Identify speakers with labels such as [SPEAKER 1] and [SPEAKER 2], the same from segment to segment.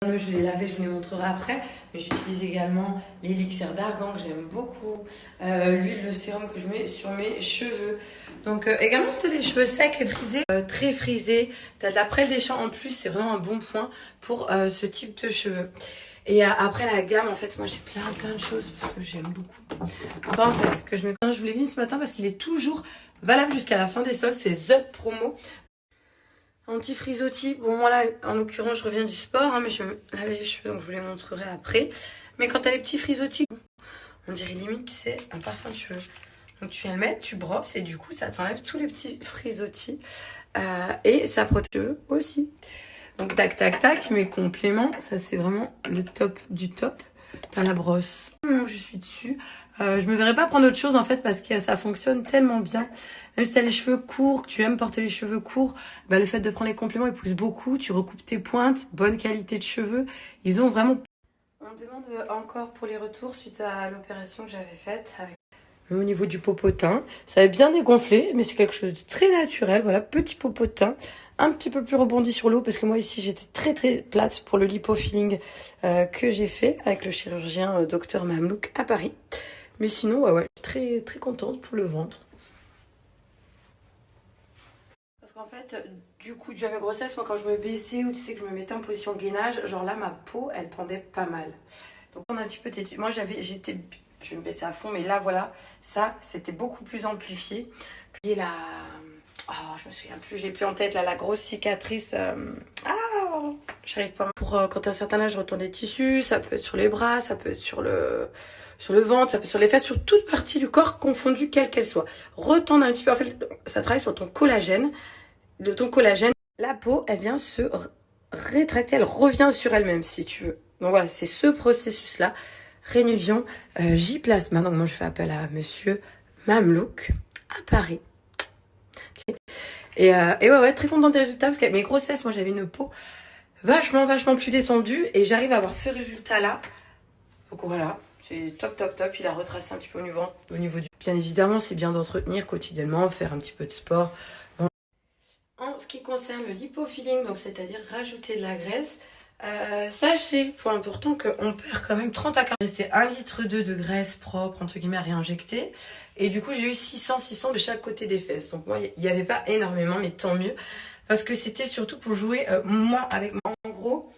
[SPEAKER 1] Je l'ai lavé, je vous les montrerai après. Mais j'utilise également l'élixir d'argan que j'aime beaucoup. L'huile, le sérum que je mets sur mes cheveux. Donc également, si t'as les cheveux secs et frisés, très frisés, t'as de la prêle des champs en plus, c'est vraiment un bon point pour ce type de cheveux. Et après la gamme, en fait, moi j'ai plein de choses parce que j'aime beaucoup. Donc en fait, que je vous l'ai mis ce matin parce qu'il est toujours valable jusqu'à la fin des soldes, c'est The Promo. Anti-frisottis, bon moi là en l'occurrence je reviens du sport, hein, mais je vais me laver les cheveux donc je vous les montrerai après. Mais quand t'as les petits frisottis, on dirait limite tu sais un parfum de cheveux. Donc tu viens le mettre, tu brosses et du coup ça t'enlève tous les petits frisottis et ça protège les cheveux aussi. Donc tac tac tac, mes compléments, ça c'est vraiment le top du top. T'as la brosse, je suis dessus. Je me verrais pas prendre autre chose en fait parce que ça fonctionne tellement bien. Même si t'as les cheveux courts, que tu aimes porter les cheveux courts, bah, le fait de prendre les compléments il pousse beaucoup. Tu recoupes tes pointes, bonne qualité de cheveux. Ils ont vraiment... On me demande encore pour les retours suite à l'opération que j'avais faite. Au niveau du popotin, ça avait bien dégonflé, mais c'est quelque chose de très naturel. Voilà, petit popotin, un petit peu plus rebondi sur l'eau, parce que moi ici j'étais très plate pour le lipofilling que j'ai fait avec le chirurgien Dr Mamlouk à Paris. Mais sinon, ouais, très contente pour le ventre. Parce qu'en fait, du coup, dû à mes grossesses, moi quand je me baissais ou tu sais que je me mettais en position gainage, genre là ma peau elle pendait pas mal. Donc on a un petit peu têtu. Moi j'étais... Je vais me baisser à fond, mais là, voilà, ça, c'était beaucoup plus amplifié. Puis la... Oh, je me souviens plus, je l'ai plus en tête, là, la grosse cicatrice. J'arrive pas. Pour quand t'as un certain âge, retourner les tissus, ça peut être sur les bras, ça peut être sur le ventre, ça peut être sur les fesses, sur toute partie du corps confondue, quelle qu'elle soit. Retendre un petit peu, en fait, ça travaille sur ton collagène. De ton collagène, la peau, elle vient se rétracter, elle revient sur elle-même, si tu veux. Donc voilà, c'est ce processus-là. Réunion J-Plasma. Donc moi je fais appel à monsieur Mamlouk à Paris. Et ouais, très contente des résultats parce qu'avec mes grossesses, moi j'avais une peau vachement plus détendue et j'arrive à avoir ce résultat-là. Donc voilà, c'est top. Il a retracé un petit peu au niveau du... Bien évidemment, c'est bien d'entretenir quotidiennement, faire un petit peu de sport. Bon. En ce qui concerne le lipofilling, donc c'est-à-dire rajouter de la graisse, sachez, point important, qu'on perd quand même 30 à 40. C'était 1,2 litre de graisse propre, entre guillemets, à réinjecter. Et du coup, j'ai eu 600 de chaque côté des fesses. Donc moi, il n'y avait pas énormément, mais tant mieux. Parce que c'était surtout pour jouer, moi, avec moi. En gros,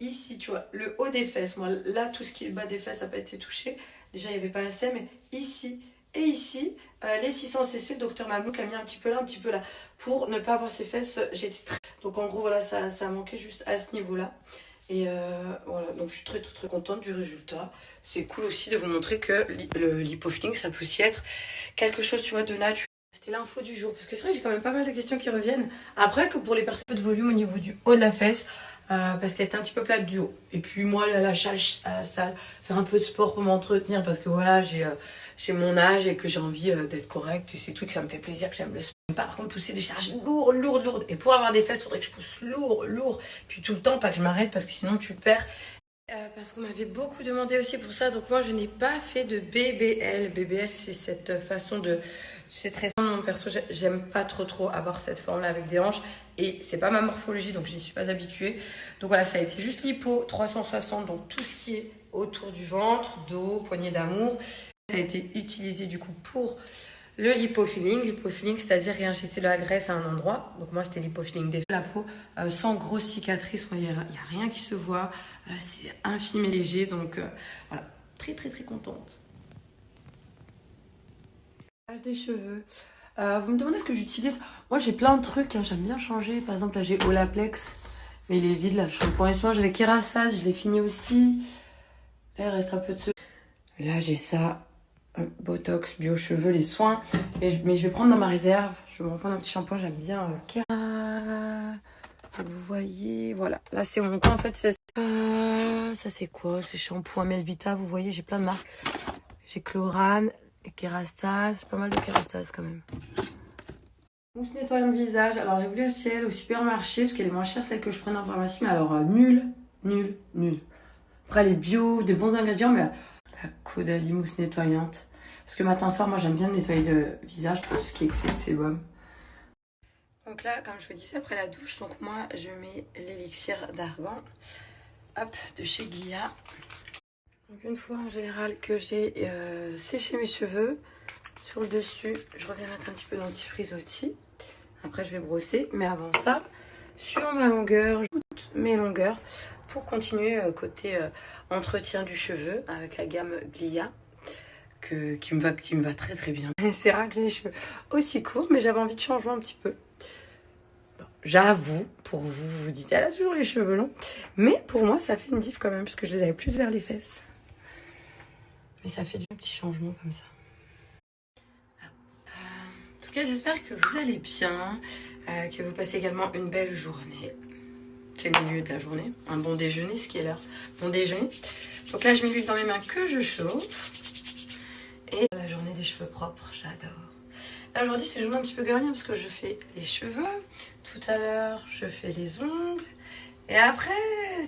[SPEAKER 1] ici, tu vois, le haut des fesses. Moi, là, tout ce qui est bas des fesses, ça n'a pas été touché. Déjà, il n'y avait pas assez, mais ici... Et ici, les 600 cc, le docteur Mamlouk a mis un petit peu là, pour ne pas avoir ses fesses. J'étais très... Donc en gros, voilà, ça manquait juste à ce niveau-là. Et voilà, donc je suis très contente du résultat. C'est cool aussi de vous montrer que le lipofilling, ça peut aussi être quelque chose, tu vois, de naturel. C'était l'info du jour, parce que c'est vrai que j'ai quand même pas mal de questions qui reviennent. Après, que pour les personnes de volume au niveau du haut de la fesse, parce qu'elle est un petit peu plate du haut. Et puis moi, là, la salle, faire un peu de sport pour m'entretenir, parce que voilà, j'ai mon âge et que j'ai envie d'être correcte. Et c'est tout, que ça me fait plaisir, que j'aime le sport. Par contre, pousser des charges lourdes. Et pour avoir des fesses, il faudrait que je pousse lourd. Puis tout le temps, pas que je m'arrête, parce que sinon tu perds. Parce qu'on m'avait beaucoup demandé aussi pour ça, donc moi je n'ai pas fait de BBL. BBL, c'est cette façon de... C'est très... Mon perso, j'aime pas trop avoir cette forme-là avec des hanches, et c'est pas ma morphologie, donc je n'y suis pas habituée. Donc voilà, ça a été juste lipo 360, donc tout ce qui est autour du ventre, dos, poignée d'amour. Ça a été utilisé du coup pour le lipofilling. Lipofilling, c'est-à-dire réinjecter de la graisse à un endroit. Donc moi, c'était lipofilling des la peau, sans grosse cicatrice. Il n'y a rien qui se voit. C'est infime et léger. Donc voilà, très contente. Des cheveux. Vous me demandez ce que j'utilise. Moi, j'ai plein de trucs. Hein, j'aime bien changer. Par exemple, là, j'ai Olaplex. Mais il est vide, là. Shampoing et soin. J'avais Kérastase. Je l'ai fini aussi. Là, il reste un peu de ce... Là, j'ai ça. Botox, bio cheveux, les soins. Mais je vais prendre dans ma réserve. Je vais me reprendre un petit shampoing. J'aime bien vous voyez, voilà. Là, c'est mon cas. En fait, ça c'est quoi? C'est shampoing Melvita. Vous voyez, j'ai plein de marques. J'ai Chlorane, Kérastase. Pas mal de Kérastase quand même. Mousse nettoyant de visage. Alors, j'ai voulu acheter elle au supermarché parce qu'elle est moins chère, celle que je prenais en pharmacie. Mais alors, nul. Après, elle est bio, de bons ingrédients, mais... La Caudalie mousse nettoyante. Parce que matin soir, moi j'aime bien nettoyer le visage pour tout ce qui est excès de sébum. Donc là, comme je vous disais, après la douche, donc moi je mets l'élixir d'argan. hop, de chez Glia. Donc une fois en général que j'ai séché mes cheveux, sur le dessus, je reviens mettre un petit peu d'antifreeze aussi. Après je vais brosser, mais avant ça, sur ma longueur, je toutes mes longueurs pour continuer côté entretien du cheveu avec la gamme Glia qui me va très très bien. C'est rare que j'ai les cheveux aussi courts, mais j'avais envie de changement un petit peu. Bon, j'avoue, pour vous, vous dites elle a toujours les cheveux longs, mais pour moi ça fait une diff quand même parce que je les avais plus vers les fesses. Mais ça fait du petit changement comme ça. En tout cas, j'espère que vous allez bien, que vous passez également une belle journée. C'est le milieu de la journée, un bon déjeuner, ce qui est l'heure. Bon déjeuner. Donc là, je mets l'huile dans mes mains que je chauffe. Et la journée des cheveux propres, j'adore. Là, aujourd'hui, c'est une journée un petit peu girly parce que je fais les cheveux. Tout à l'heure, je fais les ongles. Et après,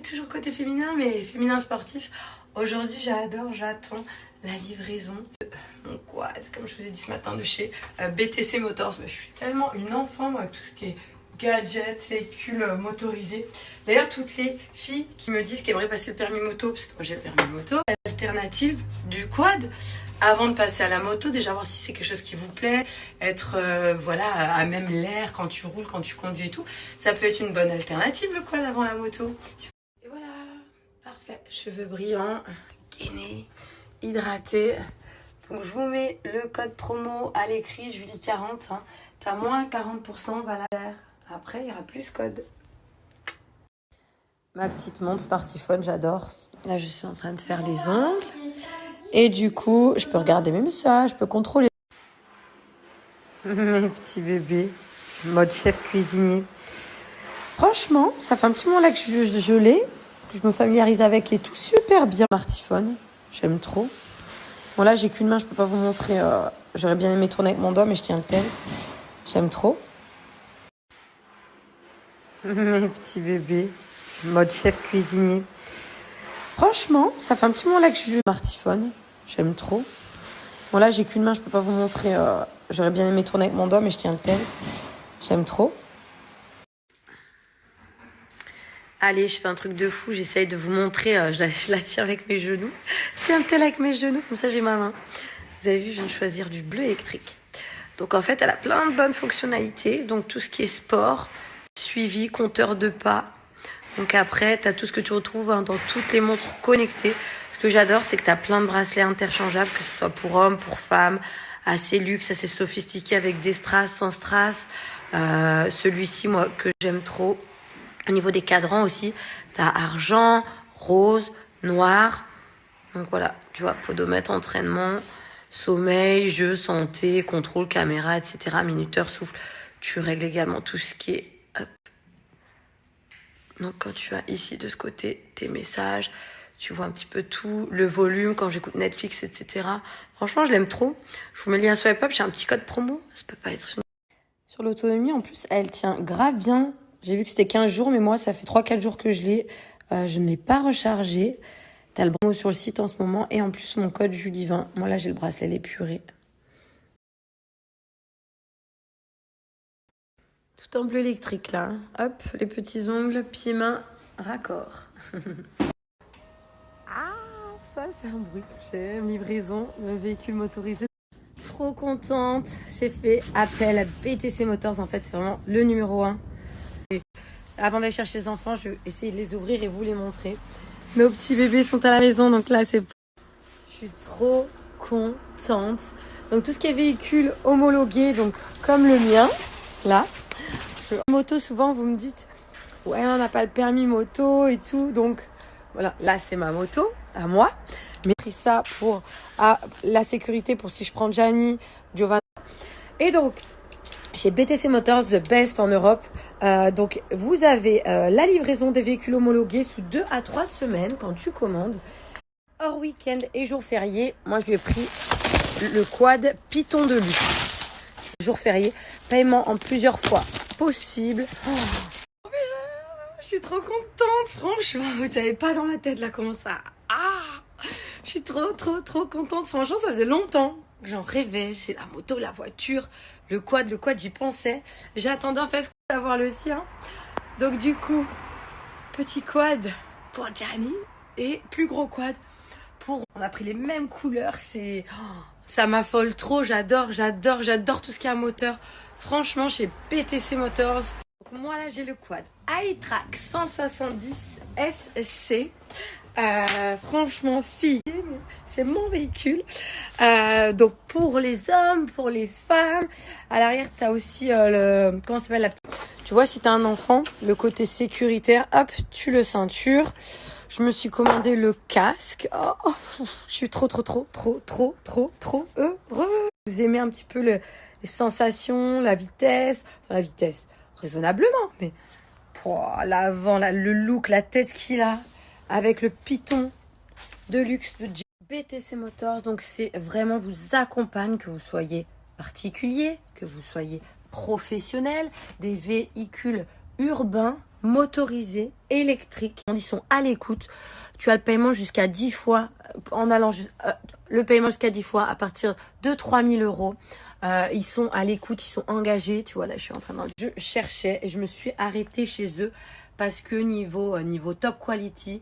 [SPEAKER 1] toujours côté féminin, mais féminin sportif. Aujourd'hui, j'attends la livraison de mon quad, comme je vous ai dit ce matin, de chez BTC Motors. Je suis tellement une enfant, moi, avec tout ce qui est gadgets, véhicules motorisés. D'ailleurs, toutes les filles qui me disent qu'elles aimeraient passer le permis moto, parce que moi j'ai le permis moto, l'alternative du quad, avant de passer à la moto, déjà voir si c'est quelque chose qui vous plaît, être voilà, à même l'air quand tu roules, quand tu conduis et tout, ça peut être une bonne alternative le quad avant la moto. Et voilà, parfait, cheveux brillants, gainés, hydratés. Donc je vous mets le code promo à l'écrit, Julie 40, hein. T'as moins 40% valeur. Après, il y aura plus code. Ma petite montre Smartphone, j'adore. Là, je suis en train de faire les ongles. Et du coup, je peux regarder mes messages, je peux contrôler. Mes petits bébés, mode chef cuisinier. Franchement, ça fait un petit moment là que je l'ai, que je me familiarise avec et tout. Super bien. Smartphone, j'aime trop. Bon, là, j'ai qu'une main, je peux pas vous montrer. J'aurais bien aimé tourner avec mon doigt, mais je tiens le tel. J'aime trop. Mes petits bébés, mode chef cuisinier. Franchement, ça fait un petit moment là que je joue smartphone. J'aime trop. Bon, là, j'ai qu'une main, je peux pas vous montrer. J'aurais bien aimé tourner avec mon doigt, mais je tiens le tel. J'aime trop. Allez, je fais un truc de fou. J'essaye de vous montrer. Je la tiens avec mes genoux. Je tiens le tel avec mes genoux. Comme ça, j'ai ma main. Vous avez vu, je viens de choisir du bleu électrique. Donc, en fait, elle a plein de bonnes fonctionnalités. Donc, tout ce qui est sport, suivi, compteur de pas. Donc après, tu as tout ce que tu retrouves dans toutes les montres connectées. Ce que j'adore, c'est que tu as plein de bracelets interchangeables, que ce soit pour hommes, pour femmes, assez luxe, assez sophistiqué, avec des strass, sans strass. Celui-ci, moi, que j'aime trop. Au niveau des cadrans aussi, tu as argent, rose, noir. Donc voilà, tu vois, podomètre, entraînement, sommeil, jeu, santé, contrôle, caméra, etc. Minuteur, souffle. Tu règles également tout ce qui est... Donc quand tu as ici de ce côté tes messages, tu vois un petit peu tout, le volume quand j'écoute Netflix, etc. Franchement, je l'aime trop. Je vous mets le lien sur Swipe Up, j'ai un petit code promo. Ça peut pas être... Sur l'autonomie, en plus, elle tient grave bien. J'ai vu que c'était 15 jours, mais moi, ça fait 3-4 jours que je l'ai. Je ne l'ai pas rechargé. T'as le promo sur le site en ce moment. Et en plus, mon code Julie20. Moi, là, j'ai le bracelet épuré. Tout en bleu électrique, là. Hop, les petits ongles, pieds, mains, raccord. Ah, ça, c'est un bruit que j'aime. Livraison d'un véhicule motorisé. Trop contente. J'ai fait appel à BTC Motors. En fait, c'est vraiment le numéro 1. Et avant d'aller chercher les enfants, je vais essayer de les ouvrir et vous les montrer. Nos petits bébés sont à la maison, donc là, c'est... Je suis trop contente. Donc, tout ce qui est véhicule homologué, donc comme le mien, là. Moto, souvent, vous me dites, ouais, on n'a pas le permis moto et tout. Donc, voilà, là, c'est ma moto, à moi. Mais j'ai pris ça pour la sécurité, pour si je prends Gianni, Giovanna. Et donc, chez BTC Motors, the best en Europe. Donc, vous avez la livraison des véhicules homologués sous 2 à 3 semaines quand tu commandes. Hors week-end et jour férié, moi, je lui ai pris le quad Python de luxe. Jour férié, paiement en plusieurs fois possible. Oh, mais là, je suis trop contente, franchement. Vous savez pas dans ma tête là comment ça... je suis trop contente. Franchement, ça faisait longtemps que j'en rêvais. J'ai la moto, la voiture, le quad, j'y pensais. J'attendais en fait d'avoir le sien. Donc du coup, petit quad pour Gianni et plus gros quad pour... On a pris les mêmes couleurs, c'est... Oh, ça m'affole trop, j'adore tout ce qui a moteur. Franchement, chez PTC Motors. Donc moi là, j'ai le quad iTrack 170 SC. Franchement, fille, c'est mon véhicule. Donc pour les hommes, pour les femmes. À l'arrière, tu as aussi le... Comment ça s'appelle la petite... Tu vois, si tu as un enfant, le côté sécuritaire, hop, tu le ceintures. Je me suis commandé le casque. Oh, je suis trop heureux. Vous aimez un petit peu les sensations, la vitesse. Enfin, la vitesse, raisonnablement. Mais l'avant, le look, la tête qu'il a, avec le piton de luxe de BTC Motors. Donc, c'est vraiment vous accompagne, que vous soyez particulier, que vous soyez professionnel, des véhicules urbains, motorisés, électriques. Ils sont à l'écoute. Tu as le paiement jusqu'à 10 fois, en allant le paiement jusqu'à 10 fois à partir de 3 000 euros. Ils sont à l'écoute, ils sont engagés. Tu vois, là, je suis en train de... Je cherchais et je me suis arrêtée chez eux parce que niveau top quality,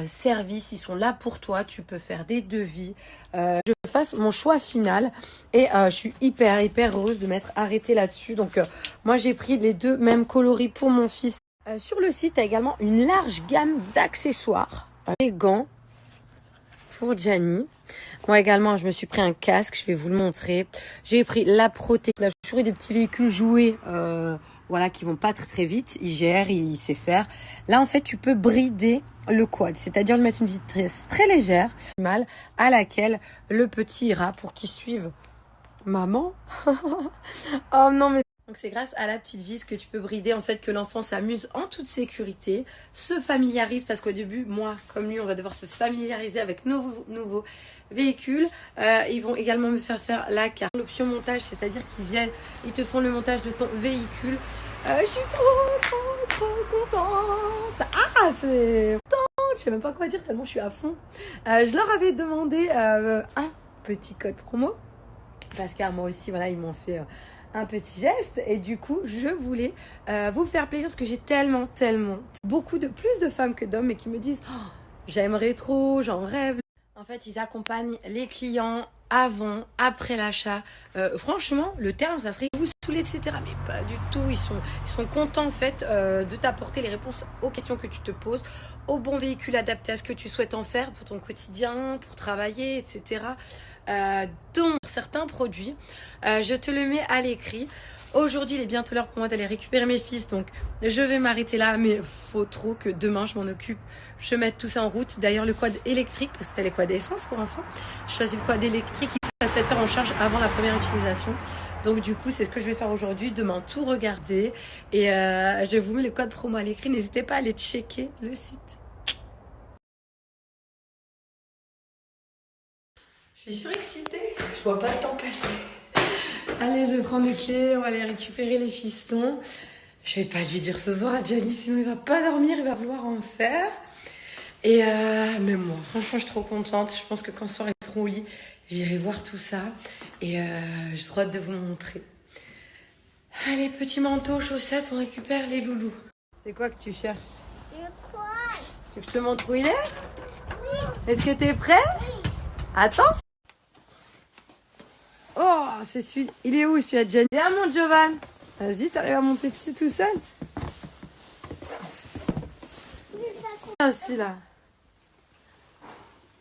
[SPEAKER 1] service, ils sont là pour toi. Tu peux faire des devis. Je fasse mon choix final et je suis hyper heureuse de m'être arrêtée là-dessus. Donc, moi, j'ai pris les deux mêmes coloris pour mon fils. Sur le site, tu as également une large gamme d'accessoires. Les gants pour Gianni. Moi également, je me suis pris un casque, je vais vous le montrer. J'ai pris la protection. Là, j'ai toujours eu des petits véhicules jouets, voilà, qui vont pas très vite. Il gère, il sait faire. Là, en fait, tu peux brider le quad, c'est-à-dire le mettre une vitesse très légère, mal à laquelle le petit ira pour qu'il suive maman. Oh non, mais... Donc c'est grâce à la petite vis que tu peux brider, en fait, que l'enfant s'amuse en toute sécurité, se familiarise, parce qu'au début, moi comme lui, on va devoir se familiariser avec nos nouveaux véhicules. Ils vont également me faire la carte, l'option montage, c'est-à-dire qu'ils viennent, ils te font le montage de ton véhicule. Je suis trop contente. Ah, c'est... Je sais même pas quoi dire tellement je suis à fond. Je leur avais demandé un petit code promo, parce qu'à moi aussi, voilà, ils m'ont fait... un petit geste et du coup je voulais vous faire plaisir parce que j'ai tellement plus de femmes que d'hommes et qui me disent oh, j'aimerais trop, j'en rêve. En fait, ils accompagnent les clients avant, après l'achat. Franchement, le terme, ça serait vous saouler, etc. Mais pas du tout. Ils sont contents en fait de t'apporter les réponses aux questions que tu te poses, au bon véhicule adapté à ce que tu souhaites en faire pour ton quotidien, pour travailler, etc. Dont certains produits, je te le mets à l'écrit. Aujourd'hui, il est bientôt l'heure pour moi d'aller récupérer mes fils, donc je vais m'arrêter là, mais faut trop que demain je m'en occupe. Je mette tout ça en route. D'ailleurs, le quad électrique, parce que c'était les quads essence pour enfants, je choisis le quad électrique qui est à 7 heures en charge avant la première utilisation. Donc du coup, c'est ce que je vais faire aujourd'hui. Demain, tout regarder. Et je vous mets le code promo à l'écrit. N'hésitez pas à aller checker le site. Je suis surexcitée. Je vois pas le temps passer. Allez, je vais prendre les clés, on va aller récupérer les fistons. Je vais pas lui dire ce soir à Gianni, sinon il va pas dormir, il va vouloir en faire. Et mais moi, franchement, je suis trop contente. Je pense que quand ce soir ils seront au lit, j'irai voir tout ça. Et j'ai trop hâte de vous montrer. Allez, petit manteau, chaussettes, on récupère les loulous. C'est quoi que tu cherches?
[SPEAKER 2] Le quoi?
[SPEAKER 1] Tu veux que je te montre où il est?
[SPEAKER 2] Oui.
[SPEAKER 1] Est-ce que t'es prêt? Attention. Oh, c'est celui... Il est où celui-là, Gianni? Viens, mon Jovan. Vas-y, t'arrives à monter dessus tout seul? Ah, celui-là.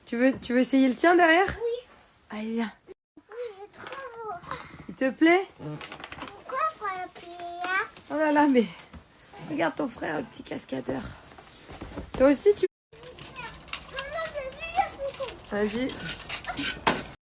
[SPEAKER 1] Tu veux essayer le tien derrière?
[SPEAKER 2] Oui.
[SPEAKER 1] Allez, viens.
[SPEAKER 2] Oui, il est trop beau.
[SPEAKER 1] Il te plaît?
[SPEAKER 2] Pourquoi faut appuyer là?
[SPEAKER 1] Oh là là, mais... Regarde ton frère, le petit cascadeur. Toi aussi, tu...
[SPEAKER 2] Maman, je vais le
[SPEAKER 1] Vas-y.